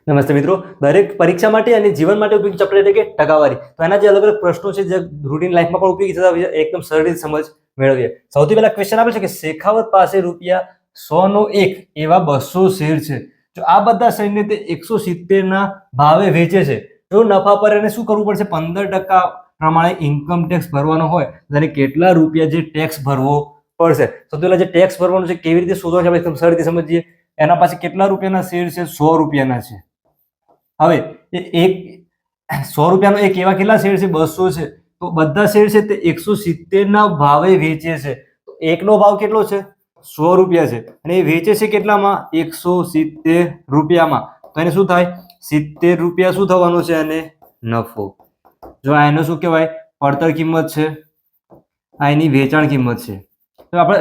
નમસ્તે મિત્રો, દરેક પરીક્ષા માટે અને જીવન માટે ઉપયોગી ચેપ્ટર એટલે કે ટકાવારી. તો એના જે અલગ અલગ પ્રશ્નો છે જે રૂટીન લાઈફમાં પણ ઉપયોગી થતા હોય છે, એકદમ સરળ રીતે સમજ મેળવીએ. સૌથી પહેલા ક્વેશ્ચન આપેલ છે કે શેખાવત પાસે ₹100 એવા 200 શેર છે. જો આ બધા શેરને તે 170 ના ભાવે વેચે છે, તો નફા પર એને શું કરવું પડશે? 15% પ્રમાણે ઇન્કમ ટેક્સ ભરવાનો હોય તો તેને કેટલા રૂપિયા જે ટેક્સ ભરવો પડશે? સૌથી પહેલા જે ટેક્સ ભરવાનો છે કેવી રીતે શોધવાનો છે આપણે એકદમ સરળ રીતે સમજીએ. એના પાસે કેટલા રૂપિયાના શેર છે? ₹100 છે. હવે એક ₹100 એક એવા કેટલા શેર છે? 200 છે. તો બધા શેર છે તે 170 ના ભાવે વેચે છે. તો એકનો ભાવ કેટલો છે? ₹100 છે અને એ વેચે છે કેટલામાં? ₹170 તો એને શું થાય? ₹70 શું થવાનું છે? અને નફો. જો આ એનો શું કહેવાય? પડતર કિંમત છે, આ એની વેચાણ કિંમત છે. તો આપણે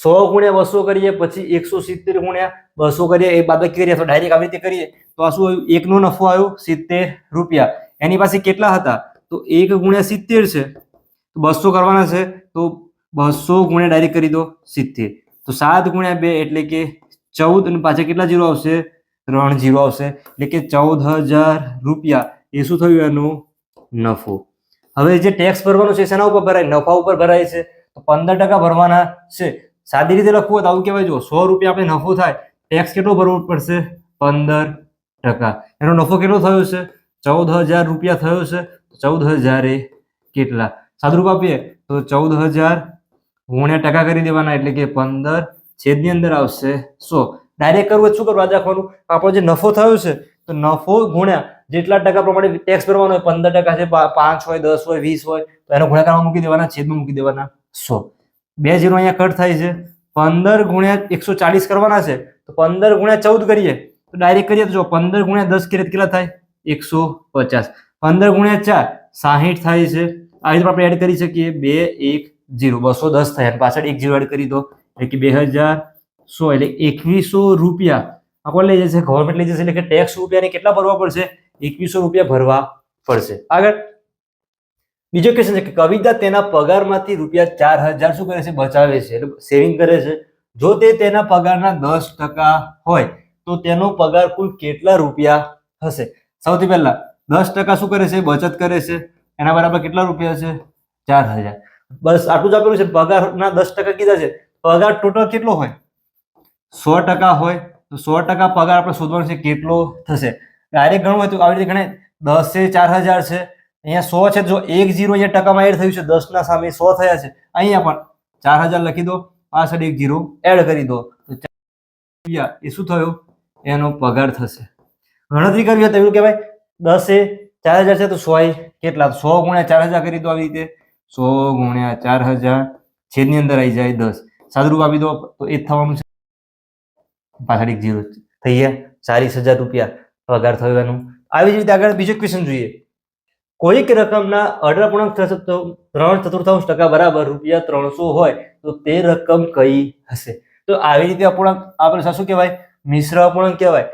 100 ગુણ્યા 200 કરીએ, પછી 170 ગુણ્યા 200 કરીએ, એ બાદબાકી કરીએ તો ડાયરેક્ટ આવી રીતે કરીએ તો આ શું આવ્યું? એકનો નફો આવ્યો ₹70. એની પાસે કેટલા હતા? તો 1 ગુણ્યા 70 છે, તો 200 કરવાના છે, તો 200 ગુણ્યા ડાયરેક્ટ કરી દો 70. તો 7 ગુણ્યા 2 એટલે કે 14 અને પાછા કેટલા જીરો આવશે? 3 જીરો આવશે, એટલે કે ₹14,000 એ શું થયું? એનો નફો. હવે જે ટેક્સ ભરવાનો છે શેના ઉપર ભરાય? નફા ઉપર ભરાય છે. તો 15% ભરવાના છે. સાદી રીતે લખવું હોય તો આવું કહેવાય, જો ₹100 આપણે નફો થાય, ટેક્સ કેટલો ભરવો પડશે? 15%. એનો નફો કેટલો થયો છે? ₹14,000 થયો છે. 14,000 એ કેટલા? સાદુરૂપ આપીએ તો 14,000 ગુણ્યા ટકા કરી દેવાના, એટલે કે 15 છેદની અંદર આવશે 100. ડાયરેક્ટ કરવું શું કરવું? આજે રાખવાનું આપણો જે નફો થયો છે તો નફો ગુણ્યા જેટલા ટકા પ્રમાણે ટેક્સ ભરવાનો હોય, 15% છે, 5 હોય, 10 હોય, 20 હોય, તો એનો ગુણાકારમાં મૂકી દેવાના, છેદમાં મૂકી દેવાના 100. 2 0 અહીંયા કટ થાય છે. 15 ગુણ્યા 140 કરવાના છે, તો 15 ગુણ્યા 14 કરીએ તો ડાયરેક્ટ કરીએ તો જો 15 ગુણ્યા 10 કરીએ કેટલા થાય? 150. 15 ગુણ્યા 4 60 થાય છે. આ રીતે આપણે એડ કરી શકીએ. 2 1 0 210 થાય અને પાછળ 1 0 એડ કરી દો, એટલે કે 2100 એટલે ₹2100 આપણે લઈ જશે, ગવર્મેન્ટ લઈ જશે, એટલે કે ટેક્સ રૂપિયાને કેટલા ભરવા પડશે? ₹2100 ભરવા પડશે. આગળ બીજો ક્વેશ્ચન છે કે કવિતા તેના પગારમાંથી ₹4000 શું કરે છે? બચાવે છે, એટલે સેવિંગ કરે છે. જો તે તેના પગારના 10% હોય તો તેનો પગાર કુલ કેટલા રૂપિયા હશે? સૌથી પહેલા 10% શું કરે છે? બચત કરે છે. એના બરાબર કેટલા રૂપિયા છે? 4000. બસ આટલું જ આપેલું છે. પગારના 10% કીધા છે. પગાર ટોટલ કેટલો હોય? 100% હોય તો 100% પગાર આપણે શોધવાનો છે, કેટલો થશે? ડાયરેક્ટ ગણવું હોય તો આવી રીતે ગણાય. 10 એ 4000 છે, અહીંયા 100 છે, જો 1 0 અહીંયા ટકામાં એડ થયું છે, 10 ના સામે 100 થયા છે, અહીંયા પણ 4000 લખી દો, પાછળ 1 0 એડ કરી દો, તો ₹4000 એ શું થયો? એનો પગાર થશે. ગણતરી કરવી હોય તો એવું કહેવાય 10 એ 4000 છે તો 100 એ કેટલા? 100 ગુણ્યા 4000 કરી દો, આવી રીતે 100 ગુણ્યા 4000 છેદની અંદર આવી જાય 10. સાદુરૂપ આપી દો તો એ જ થવાનું છે, પાછળ 1 0 થઈ ગયા. ₹40,000 પગાર થયો એનો. આવી જ રીતે આગળ બીજો ક્વેશ્ચન જોઈએ. કોઈક રકમના 18.3% બરાબર ₹300 હોય તો તે રકમ કઈ હશે? તો આવી રીતે અપૂર્ણાંક આપણે શું કહેવાય? મિશ્ર અપૂર્ણાંક કહેવાય.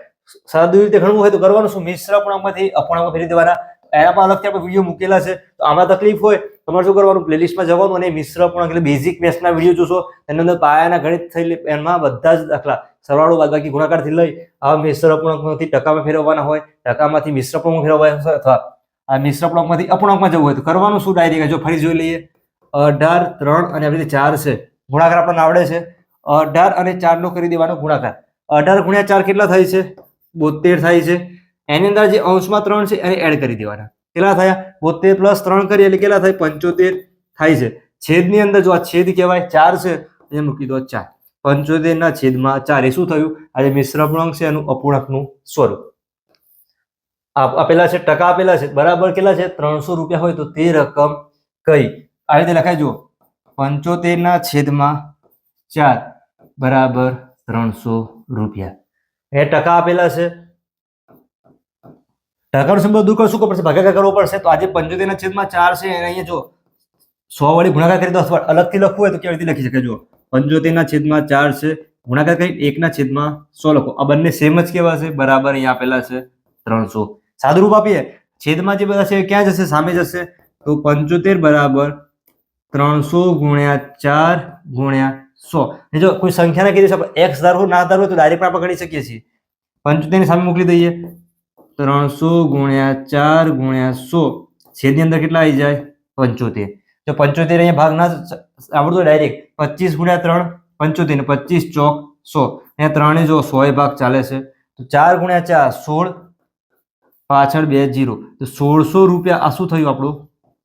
સાદું રીતે ગણવું હોય તો કરવાનું શું? મિશ્ર અપૂર્ણાંકમાંથી અપૂર્ણાંકમાં ફેરવી દેવાના. એના પણ અલગથી આપણે વિડીયો મૂકેલા છે, તો આમાં તકલીફ હોય તમારે શું કરવાનું? પ્લેલિસ્ટમાં જવાનું અને મિશ્ર અપૂર્ણાંક એટલે બેઝિક મેથ્સના વિડીયો જોશો. એની અંદર પાયાના ગણિત થઈ, એમાં બધા જ દાખલા સરવાળો બાદબાકી ગુણાકારથી લઈ આ મિશ્ર અપૂર્ણાંકમાંથી ટકામાં ફેરવવાના હોય, ટકામાંથી મિશ્ર અપૂર્ણાંક ફેરવવાના, અથવા આ મિશ્ર અપૂર્ણાંકમાંથી અપૂર્ણાંકમાં જવું હોય તો કરવાનું શું? ડાયરેક્ટ જો ફરી જોઈ લઈએ. 18, 3 અને આવી રીતે 4 છે. ગુણાકાર આપણને આવડે છે. 18 અને 4 નો કરી દેવાનો ગુણાકાર. 18 ગુણ્યા 4 કેટલા થાય છે? 72 થાય છે. એની અંદર જે અંશમાં 3 છે એને એડ કરી દેવાના. કેટલા થયા? 72 પ્લસ 3 કરીએ એટલે કેટલા થાય? 75 થાય છે. છેદની અંદર જો આ છેદ કહેવાય, 4 છે, એ મૂકી દો 4. 75 ના છેદમાં 4 એ શું થયું? આ જે મિશ્ર અપૂર્ણાંક છે એનું અપૂર્ણાંકનું સ્વરૂપ આપેલા છે. ટકા આપેલા છે, બરાબર કેટલા છે? ₹300 હોય તો તે રકમ કઈ? આ રીતે લખાય. જુઓ, 75 ના છેદમાં 4 બરાબર ₹300. એ ટકા આપેલા છે. ટકાનો સંબંધ દૂર શું પડશે? ભાગાકાર કરવો પડશે. તો આજે 75 ના છેદમાં 4 છે એને અહીંયા જો 100 વડે ગુણાકાર કરી દો, અથવા અલગથી લખવું હોય તો કેવી રીતે લખી શકાય? જો 75 ના છેદમાં 4 છે, ગુણાકાર કરી 1 ના છેદમાં 100 લખો. આ બંને સેમ જ કેવા છે? બરાબર અહીંયા આપેલા છે 300. સાદુરૂપ આપીએ, છેદમાં જે બધા છે ક્યાં જશે? સામે જશે. તો 75 બરાબર 300 ગુણ્યા 4 ગુણ્યા 100. જો કોઈ સંખ્યાને કીધી છે, એક્સ ધારવું ના ધારવું તો ડાયરેક્ટ આપણે ગણી શકીએ છીએ. 75 ની સામે મોકલી દઈએ. 300 ગુણ્યા 4 ગુણ્યા 100 છેદની અંદર કેટલા આવી જાય 75. જો 75 અહીંયા ભાગ ના આવડતો ડાયરેક્ટ 25 ગુણ્યા 3 75 ને 25 ચોક 100. અહીંયા 3 જો 100 ભાગ ચાલે છે તો 4 ગુણ્યા 4 16 પાછળ 2 0 તો 1600 રૂપિયા આ શું થયું આપણું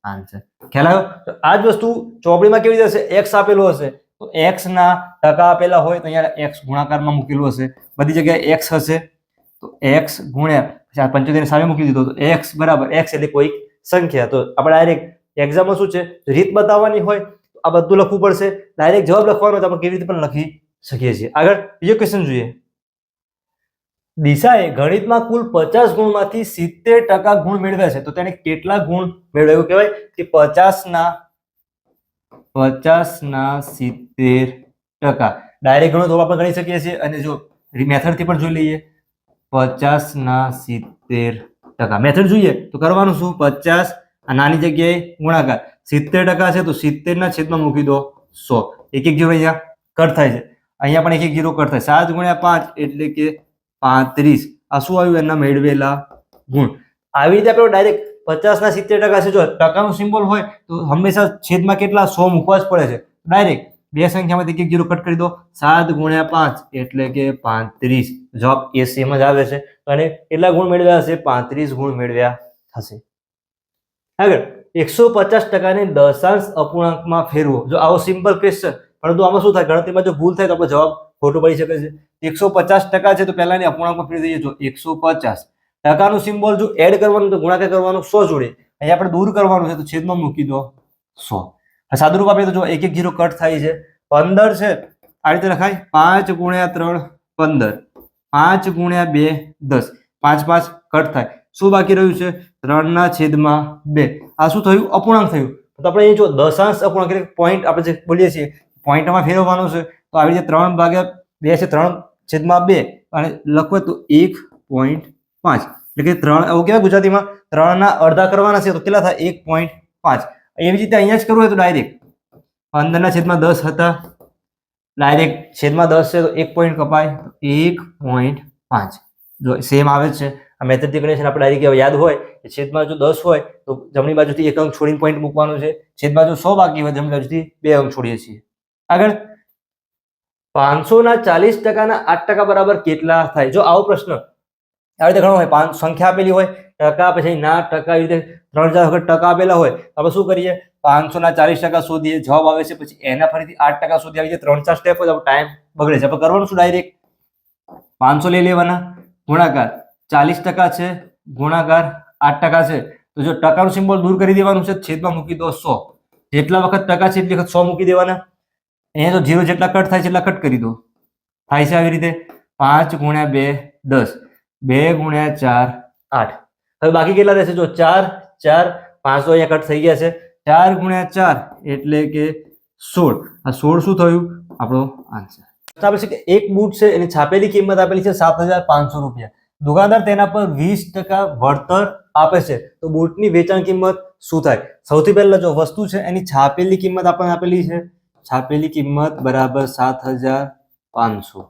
આન્સર. ખ્યાલ આવ્યો? તો આ જ વસ્તુ ચોપડીમાં કેવી રીતે હશે? x આપેલો હશે તો x ના ટકા આપેલા હોય તો અહીંયા x ગુણાકારમાં મૂકેલું હશે. બધી જગ્યાએ x હશે તો x ગુણ્યા 75 સામે મૂકી દીધો તો x બરાબર x એટલે કોઈક સંખ્યા. તો આપણે ડાયરેક્ટ એક્ઝામમાં શું છે રીત બતાવવાની હોય તો આ બધું લખવું પડશે. ડાયરેક્ટ જવાબ લખવાનો હોય તો આપણે કેવી રીતે પણ લખી શકીએ છીએ. આગળ બીજો ક્વેશ્ચન જોઈએ. દિશાએ ગણિતમાં કુલ 50 ગુણમાંથી 70% ગુણ મેળવ્યા છે તો તેને કેટલા ગુણ મેળવ્યા? એવું કહેવાય કે 50 ના 70%. ડાયરેક્ટ ગણો તો આપણે ગણી શકીએ છીએ અને જો મેથડ થી પણ જોઈ લઈએ. 50 ના 70%. મેથડ જોઈએ તો કરવાનું શું? 50 આ નાની જગ્યાએ ગુણાકાર 70% છે તો 70 ના છેદમાં મૂકી દો 100. એક એક જીરો અહીંયા કટ થાય છે. અહીંયા પણ એક એક જીરો કટ થાય. 7 ગુણ્યા 5 એટલે કે 35. આ શું આવ્યું? એના મેળવેલા ગુણ. આવી રીતે આપણે ડાયરેક્ટ 50 ના 70% છે. જો ટકાનું સિમ્બોલ હોય તો હંમેશા છેદમાં કેટલા 100 મૂકવા જ પડે છે. ડાયરેક્ટ બે સંખ્યામાંથી એક એક જીરો કટ કરી દો. 7 ગુણ્યા 5 એટલે કે 35. જવાબ એ સેમ જ આવે છે અને કેટલા ગુણ મેળવ્યા હશે? 35 ગુણ મેળવ્યા હશે. આગળ 150% ને દશાંશ અપૂર્ણાંકમાં ફેરવો. જો આવો સિમ્પલ ક્વેશ્ચન, પરંતુ આમાં શું થાય ગણતરીમાં જો ભૂલ થાય તો આપણો જવાબ ખોટો પડી શકે છે. 150% છે તો પહેલાની અપૂર્ણાંકમાં ફેરવી દઈએ. જો 150 ટકાનું સિમ્બોલ જો એડ કરવાનું તો ગુણાકાર કરવાનું 100 જોડે. અહીંયા આપણે દૂર કરવાનું છે તો છેદમાં મૂકી દો 100. સાદુરૂપ આપીએ તો જો એક એક જીરો કટ થાય છે. 15 છે આ રીતે લખાય. 5 ગુણ્યા 3 15. 5 ગુણ્યા 2 10. 5 5 કટ થાય. શું બાકી રહ્યું છે? 3 ના છેદમાં 2. આ શું થયું? અપૂર્ણાંક થયું. તો આપણે અહીં જો દશાંશ અપૂર્ણાંક એટલે પોઈન્ટ આપણે જે બોલીએ છીએ પોઈન્ટમાં ફેરવવાનું છે તો આવી રીતે 3 ભાગ્યા 2 છે 3 છેદમાં 2 અને લખો તો 1.5 એટલે કે 3 એવું કહેવાય ગુજરાતીમાં 3 ના અડધા કરવાના છે તો કેટલા થાય? 1.5. એવી રીતે અહીંયા જ કરવું હોય તો ડાયરેક્ટ 15 ના છેદમાં 10 હતા. ડાયરેક્ટ છેદમાં 10 છે તો 1 પોઈન્ટ કપાય 1.5. જો સેમ આવે જ છે. આ મેથડથી ગણેશ આપણે ડાયરેક્ટ યાદ હોય કે છેદમાં જો 10 હોય તો જમણી બાજુથી 1 અંક છોડીને પોઈન્ટ મૂકવાનો છે. છેદમાં જો 100 બાકી હોય જમણી બાજુથી 2 અંક છોડીએ છીએ. આગળ 500 ના 40% ના 8% બરાબર કેટલા થાય? જો આવો પ્રશ્ન આવી રીતે ઘણો હોય સંખ્યા આપેલી હોય ટકા પછી ના ટકા એવી રીતે 3-4 વખત ટકા આપેલા હોય તો આપણે શું કરીએ? 500 ના 40% શોધીએ. જવાબ આવે છે પછી એના ફરીથી 8% શોધી આવી રીતે 3-4 સ્ટેપ જ ટાઈમ બગડે છે. આપણે કરવાનું શું? ડાયરેક્ટ 500 લઈ લેવાના ગુણાકાર 40% છે ગુણાકાર 8% છે તો જો ટકાનું સિમ્બોલ દૂર કરી દેવાનું છે છેદમાં મૂકી દો 100. જેટલા વખત ટકા છે એટલી વખત 100 મૂકી દેવાના. અહીંયા તો 0 જેટલા કટ થાય છે એટલા કટ કરી દો. થાય છે આવી રીતે 5 ગુણ્યા 2 10. 2 ગુણ્યા 4 8. હવે બાકી કેટલા રહેશે? જો 4 4 500 અહીંયા કટ થઈ ગયા છે. 4 ગુણ્યા 4 એટલે કે 16. આ 16 શું થયું? આપણો આન્સર. આપે છે કે એક બૂટ છે એની છાપેલી કિંમત આપેલી છે 7,500 રૂપિયા. દુકાનદાર તેના પર 20% વળતર આપે છે તો બૂટની વેચાણ કિંમત શું થાય? સૌથી પહેલા જો વસ્તુ છે એની છાપેલી કિંમત આપણને આપેલી છે. છાપેલી કિંમત બરાબર 7,500.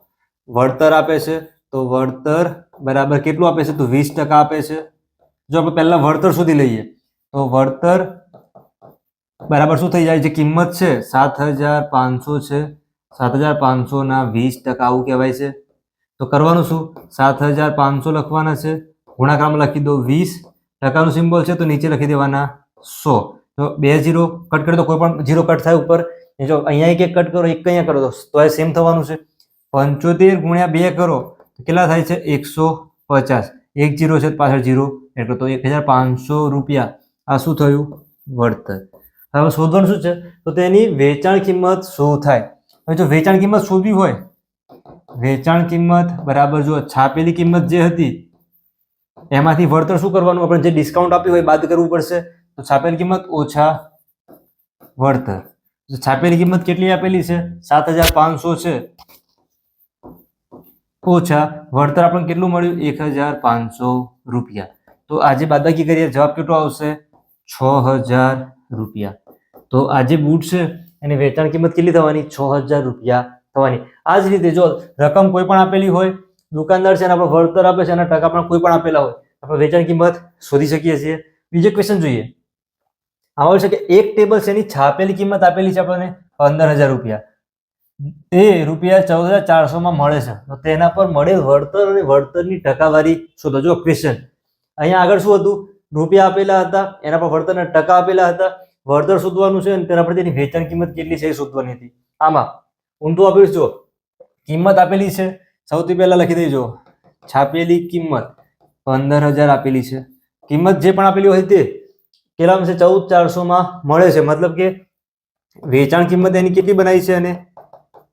વળતર આપે છે તો વળતર બરાબર કેટલું આપે છે? તો 20% આપે છે. જો આપણે પહેલા વળતર સુધી લઈએ તો વળતર બરાબર શું થઈ જાય? જે કિંમત છે 7,500 છે 7,500 ના 20% આવું કહેવાય છે. તો કરવાનું શું? 7,500 લખવાના છે ગુણાકારમાં લખી દો 20. ટકાનું સિમ્બોલ છે તો નીચે લખી દેવાના 100. તો 2 0 કટ કરી દો. કોઈ પણ 0 કટ થાય ઉપર. જો અહીંયા એક કટ કરો એક અહીંયા કરો તો એ સેમ થવાનું છે. 75 ગુણ્યા 2 કરો તો કેટલા થાય છે? 150. 1 0 છે પાછળ 0 એટલે તો 1,500 રૂપિયા આ શું થયું? વળતર. હવે શોધવાનું શું છે? તો તેની વેચાણ કિંમત શું થાય? હવે જો વેચાણ કિંમત શોધવી હોય વેચાણ કિંમત બરાબર જો છાપેલી કિંમત જે હતી એમાંથી વળતર શું કરવાનું? આપણે જે ડિસ્કાઉન્ટ આપ્યું હોય બાદ કરવું પડશે. તો છાપેલી કિંમત ઓછા વળતર. છાપેલી કિંમત કેટલી આપેલી છે? 7,500 છે ઓછા વળતર આપણને કેટલું મળ્યું? 1,500 રૂપિયા. તો આજે બાદબાકી કરીએ જવાબ કેટલો આવશે? 6,000 રૂપિયા. તો આ જે બૂટ છે એની વેચાણ કિંમત કેટલી થવાની? 6,000 રૂપિયા થવાની. આ જ રીતે જો રકમ કોઈ પણ આપેલી હોય દુકાનદાર છે એના પર વળતર આપે છે એના ટકા પણ કોઈ પણ આપેલા હોય આપણે વેચાણ કિંમત શોધી શકીએ છીએ. બીજો ક્વેશ્ચન જોઈએ. આમાં છે કે એક ટેબલ શેરની છાપેલી કિંમત આપેલી છે આપણને 15,000 રૂપિયા, તે રૂપિયા 14,400 માં મળે છે, તો તેના પર મળેલ વળતર અને વળતરની ટકાવારી શોધો. જો ક્વેશ્ચન અહીંયા આગળ શું હતું, રૂપિયા આપેલા હતા, એના પર વળતરના ટકા આપેલા હતા, વળતર શોધવાનું છે અને તેના પર તેની વેચાણ કિંમત કેટલી છે એ શોધવાની હતી. આમાં ઊંધું આપેલું જો કિંમત આપેલી છે, સૌથી પહેલા લખી દેજો છાપેલી કિંમત 15,000 આપેલી છે. કિંમત જે પણ આપેલી હોય તે કેટલામાં છે, 14,400 માં મળે છે, મતલબ કે વેચાણ કિંમત એની કેટલી બનાવી છે અને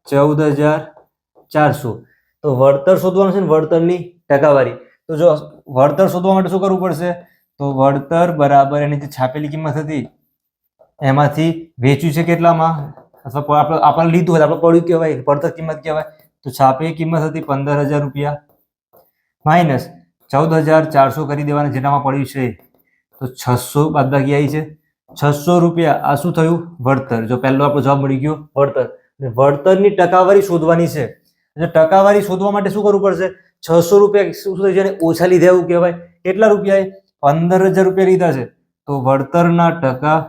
14,400. તો વળતર શોધવાનું છે ને વળતરની ટકાવારી. તો જો વળતર શોધવા માટે શું કરવું પડશે, તો વળતર બરાબર એની જે છાપેલી કિંમત હતી એમાંથી વેચ્યું છે કેટલામાં, અથવા આપણે લીધું હોય આપણે પડ્યું કહેવાય, વળતર કિંમત કહેવાય. તો છાપેલી કિંમત હતી 15,000 રૂપિયા માઇનસ 14,400 કરી દેવાના, જેનામાં પડ્યું છે તો 600 બાદબાકી આવી છે. 600 રૂપિયા આ શું થયું, વળતર. જો પહેલો આપણો જવાબ મળી ગયો વળતર. વળતરની ટકાવારી શોધવાની છે. ટકાવારી શોધવા માટે શું કરવું પડશે, 600 રૂપિયા શું થઈ છે ઓછા લીધા એવું કહેવાય. કેટલા રૂપિયા, 15,000 રૂપિયા લીધા છે, તો વળતરના ટકા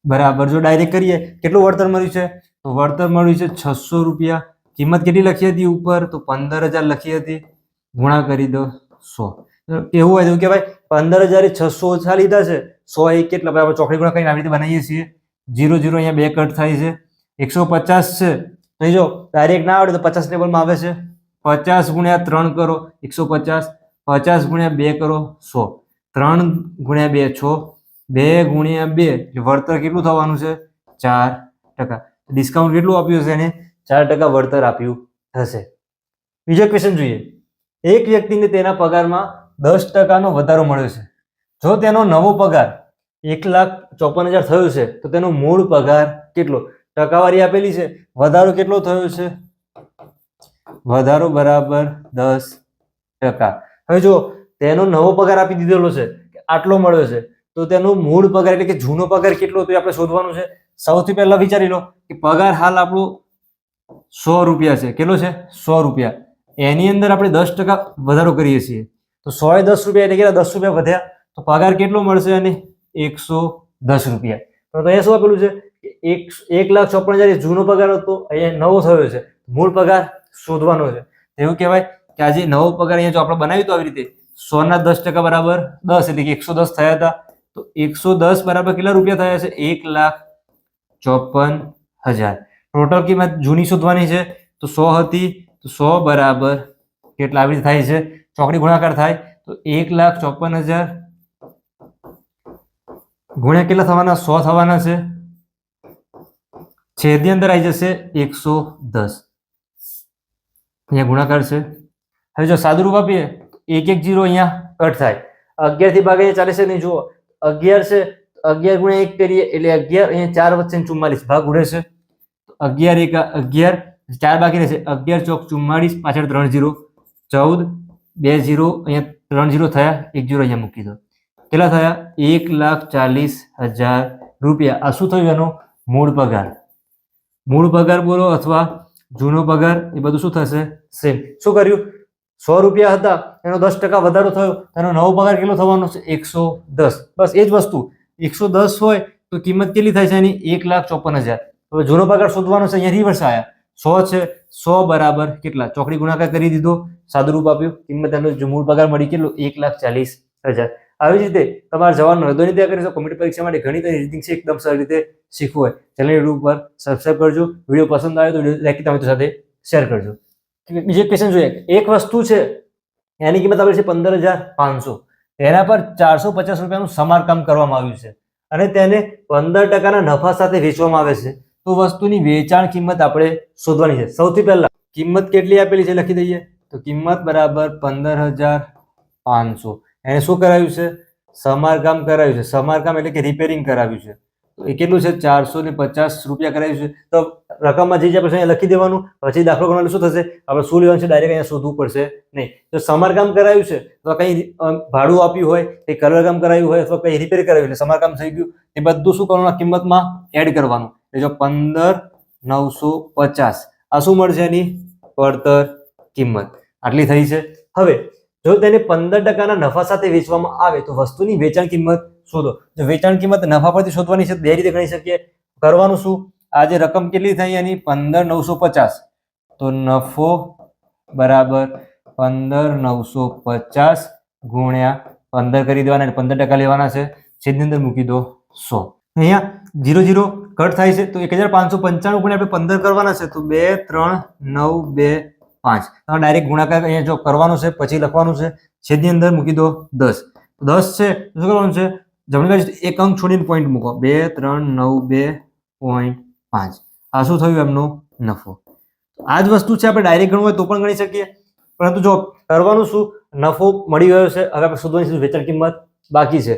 બરાબર, જો ડાયરેક્ટ કરીએ કેટલું વળતર મળ્યું છે, તો વળતર મળ્યું છે 600 રૂપિયા. કિંમત કેટલી લખી હતી ઉપર, તો 15,000 લખી હતી, ગુણા કરી દો 100. એવું હોય તો કે ભાઈ 15,000 600 ઓછા લીધા છે, 100 એ કેટલા, આપણે ચોકડી ગુણા કરીને આવી રીતે બનાવીએ છીએ. 0 0 અહીંયા 2 કટ થાય છે, 150 છે. તો જો ડાયરેક્ટ ના આવડે તો 50 ટેબલમાં આવે છે, 50 ગુણ્યા 3 કરો 150, 50 ગુણ્યા 2 કરો 100, 3 ગુણ્યા 2 6, 2 ગુણ્યા 2 વળતર કેટલું થવાનું છે, 4%. ડિસ્કાઉન્ટ કેટલું આપ્યું છે એને, 4% વળતર આપ્યું હશે. બીજો ક્વેશ્ચન જોઈએ. એક વ્યક્તિને તેના પગારમાં 10% વધારો મળ્યો છે. જો તેનો નવો પગાર 1,54,000 થયો છે, તો તેનો મૂળ પગાર કેટલો, ટકાવારી આપેલી છે, વધારો કેટલો થયો છે, વધારો બરાબર 10%. હવે જો તેનો નવો પગાર આપી દીધેલો છે આટલો મળ્યો છે, તો તેનો મૂળ પગાર એટલે કે જૂનો પગાર કેટલો તો આપણે શોધવાનું છે. સૌથી પહેલા વિચારી લો કે પગાર હાલ આપણો 100 રૂપિયા છે, કેટલો છે 100 રૂપિયા, એની અંદર આપણે 10% વધારો કરીએ છીએ, તો 100 એ 10 રૂપિયા એટલે કેટલા 10 રૂપિયા વધ્યા, તો પગાર કેટલો મળશે અને 110 રૂપિયા. તો અહીંયા શું આપેલું છે કે 1,54,000 જૂનો પગાર હતો, અહીંયા નવો થયો છે, મૂળ પગાર શોધવાનો છે. એવું કહેવાય કે આજે નવો પગાર અહીંયા જો આપણે બનાવ્યું તો આવી રીતે 100 ના 10% બરાબર 10 એટલે કે 110 થયા હતા, તો 110 બરાબર કેટલા રૂપિયા થયા છે, 1,54,000. ટોટલ કિંમત જૂની શોધવાની છે, તો 100 હતી, તો 100 બરાબર કેટલા આવી રીતે થાય છે, ચોકડી ગુણાકાર થાય, તો 1,54,000 ગુણ્યા કેટલા થવાના, 100 થવાના છે, છેદની અંદર આવી જશે 110, અહીંયા ગુણાકાર છે. હવે જો સાદુરૂપ આપીએ 1 1 0 અહીંયા કટ થાય, 11 થી ભાગે ચાલે છે નહીં, જુઓ 11 છે, 11 ગુણ્યા 1 કરીએ એટલે 11, અહીંયા 4 વચ્ચે 44 ભાગ ઉડે છે, તો 11 1 11, 4 બાકી રહેશે, 11 ચોક 44, પાછળ 3 0, 14, 2 0, અહીંયા 3 0 થયા, 1 0 અહીંયા મૂકી દો, કેટલા થયા 1,40,000 રૂપિયા. આ શું થયું, એનો મૂળ પગાર. મૂળ પગાર બોલો અથવા જૂનો પગાર એ બધું શું થશે, સેમ. શું કર્યું, 100 રૂપિયા હતા, એનો 10% વધારો થયો, એનો નવો પગાર કેટલો થવાનો છે 110. બસ એ જ વસ્તુ, 110 હોય તો કિંમત કેટલી થાય છે એની, 1,54,000. હવે જૂનો પગાર શોધવાનો છે, અહીંયા રિવર્સ આવ્યા, 100 છે, 100 બરાબર કેટલા, ચોકડી ગુણાકાર કરી દીધો, સાદુરૂપ આપ્યું, કિંમત એનો મૂળ પગાર મળી કેટલો, 1,40,000. આવી જ રીતે તમારે જવાનું નોંધણી તૈયાર કરી શકો. કોમ્પ્યુટર પરીક્ષા માટે ઘણી બધી રીડિંગ છે, એકદમ સરળ રીતે શીખવું હોય ચેનલ યુટ્યુબ પર સબસ્ક્રાઇબ કરજો. વિડીયો પસંદ આવે તો લાઈક તમારી સાથે શેર કરજો. બીજો ક્વેશ્ચન જોઈએ. એક વસ્તુ છે એની કિંમત આપેલી છે 15,500, તેના પર 450 રૂપિયાનું સમારકામ કરવામાં આવ્યું છે અને તેને 15%ના નફા સાથે વેચવામાં આવે છે, તો વસ્તુની વેચાણ કિંમત આપણે શોધવાની છે. સૌથી પહેલા કિંમત કેટલી આપેલી છે લખી દઈએ, તો કિંમત બરાબર 15,500. એને શું કરાવ્યું છે, સમારકામ કરાવ્યું છે. સમારકામ એટલે કે રિપેરિંગ કરાવ્યું છે, તો એ કેટલું છે 450 રૂપિયા કરાવ્યું છે. તો રકમમાં જે આપણે અહીંયા લખી દેવાનું, પછી દાખલો ગણવાનું શું થશે, આપણે શું લેવાનું છે ડાયરેક્ટ અહીંયા શોધવું પડશે નહીં. જો સમારકામ કરાવ્યું છે તો કંઈ ભાડું આપ્યું હોય, કંઈ કલર કામ કરાવ્યું હોય અથવા કંઈ રિપેર કરાવ્યું એટલે સમારકામ થઈ ગયું, એ બધું શું કરવાનું, કિંમતમાં એડ કરવાનું. એટલે જો 15,950 આ શું મળશે, એની પડતર કિંમત આટલી થઈ છે. હવે જો તેને 15% નફા સાથે વેચવામાં આવે તો વસ્તુની વેચાણ કિંમત શોધો. જો વેચાણ કિંમત નફા પરથી શોધવાની છે તો બે રીતે ગણી શકીએ. કરવાનું શું, આ જે રકમ કેટલી થઈ એની 15,950, તો નફો બરાબર 15,950 ગુણ્યા 15 કરી દેવાના, 15% લેવાના છે, છેદની અંદર મૂકી દો 100. અહીંયા 0 કટ થાય છે તો 1595 ગુણ્યા આપણે 15 કરવાના છે તો 2 3 9 2 5. ડાયરેક્ટ ગુણાકાર અહીંયા જો કરવાનો છે પછી લખવાનું છે, છેદની અંદર મૂકી દો 10. 10 છે શું કરવાનું છે, જમણી બાજુ એક અંક છોડીને પોઈન્ટ મૂકો, 2 3 9 2.5. આ શું થયું એમનો નફો. આ જ વસ્તુ છે આપણે ડાયરેક્ટ ગણવું હોય તો પણ ગણી શકીએ, પરંતુ જો કરવાનું શું, નફો મળી ગયો છે, હવે આપણે શોધવાની છે વેચાણ કિંમત બાકી છે.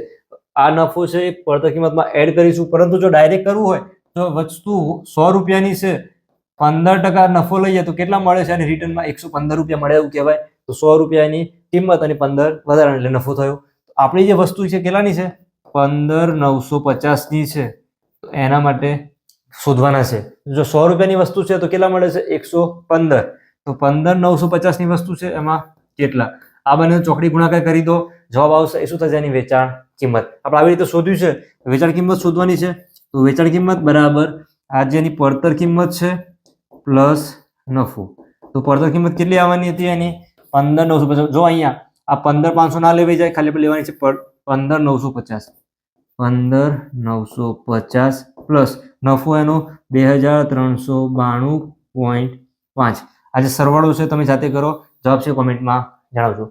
આ નફો છે એ પડતર કિંમતમાં એડ કરીશું, પરંતુ જો ડાયરેક્ટ કરવું હોય તો વસ્તુ 100 રૂપિયાની છે, 15% નફો લઈએ તો કેટલા મળે છે અને રિટર્નમાં 115 રૂપિયા મળે એવું કહેવાય. તો 100 રૂપિયાની કિંમત અને 15 વધારાનો એટલે નફો થયો. આપણી જે વસ્તુ છે કેટલાની છે, 15,950 ની છે, તો એના માટે શોધવાના છે. જો 100 રૂપિયાની વસ્તુ છે તો કેટલા મળે છે, 115. તો 15,950 ની વસ્તુ છે એમાં કેટલા, આ બંને ચોકડી ગુણાકાર કરી દો, જવાબ આવશે એ શું થશે, એની વેચાણ કિંમત. આપણે આવી રીતે શોધ્યું છે, વેચાણ કિંમત શોધવાની છે. તો વેચાણ કિંમત બરાબર આ જેની પડતર કિંમત છે પ્લસ નફો. તો પડતર કિંમત કેટલી આવવાની હતી એની 15,950. જો અહીંયા આ 15,500 ના લેવાઈ જાય, ખાલી આપણે લેવાની છે 15,950. 15,950 પ્લસ નફો એનો 2,392.5. આ જે સરવાળો છે તમે જાતે કરો, જવાબ છે કોમેન્ટમાં જણાવજો.